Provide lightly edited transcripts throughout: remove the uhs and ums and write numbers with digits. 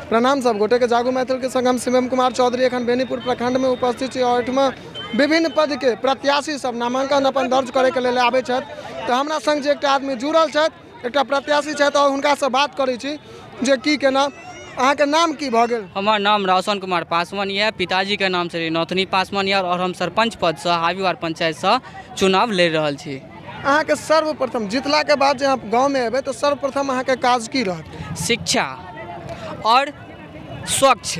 प्रणाम सब गोटे के जागू मैथिल के संग हम शिवम कुमार चौधरी एखन बेनीपुर प्रखंड में उपस्थित छी और एहिठमा विभिन्न पद के प्रत्याशी सब नामांकन अपन दर्ज करे के लेल आबे छथि। तो हमरा संग जे एकटा आदमी जुड़ल छथि, एकटा प्रत्याशी छथि और हुनका से बात करै छी जे की केना अहाँ के नाम की भ गेल? हमार नाम रोशन कुमार पासवान है, पिताजी के नाम से नौतनी पासवान है और हम सरपंच पद से हावीवार पंचायत से चुनाव लड़ रहल छी। अहाँ के सर्वप्रथम जितला के बाद जे आप गांव में एबे तो सर्वप्रथम अहाँ के काज की रहत? शिक्षा और स्वच्छ।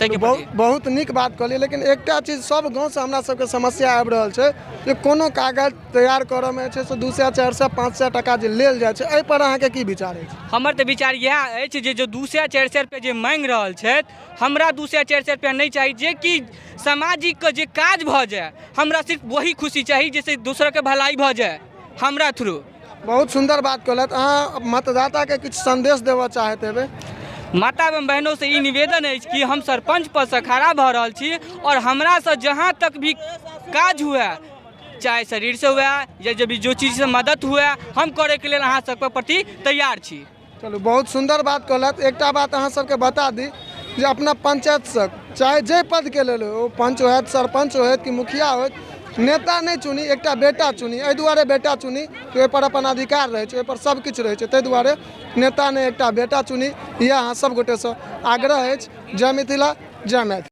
बहुत नीक बात कहलिए, लेकिन एकटा चीज सब गांव से हमरा सबके समस्या आबि रहल छै जे कोनो कागज तैयार करऽ में छै से 200 400 500 टका जे लेल जाइ छै, एहि पर अहाँ के की विचार अछि? हमर तो विचार यह अछि जे जो 200 400 रुपये जे मांग रहल छथि, हमरा 200 400 रुपया नहीं चाहिए, जे कि सामाजिक के जे काज भ जाए, हमरा सिर्फ वही खुशी चाहिए जैसे दूसरा के भलाई भ जाए हमरा थ्रू। बहुत सुंदर बात कहलत। अहाँ मतदाता के किछु संदेश देबऽ चाहते हेबै? माता एवं बहनों से ई निवेदन है कि हम सरपंच पद से खड़ा भ रहल छी और हमरा से जहाँ तक भी काज हुए, चाहे शरीर से हुए या जब भी जो चीज से मदद हुए, हम करे के लिए अहाँ सबके प्रति तैयार छी। चलू, बहुत सुंदर बात कहलत। एकटा बात अहाँ सबके बता दी जे अपना पंचायत से चाहे जे पद के लेल हो, पंच होत, सरपंच होत कि मुखिया होत, नेता नहीं चुनी, एकटा बेटा चुनी। एहि दुआरे बेटा चुनी कि ओहि पर अपन अधिकार रहे छै, ओहि पर सब किछु रहे छै, ताहि दुआरे नेता ने एकटा बेटा चुनी। यह अहाँ सब गोटे से आग्रह अछि। जय मिथिला, जय मैथिल।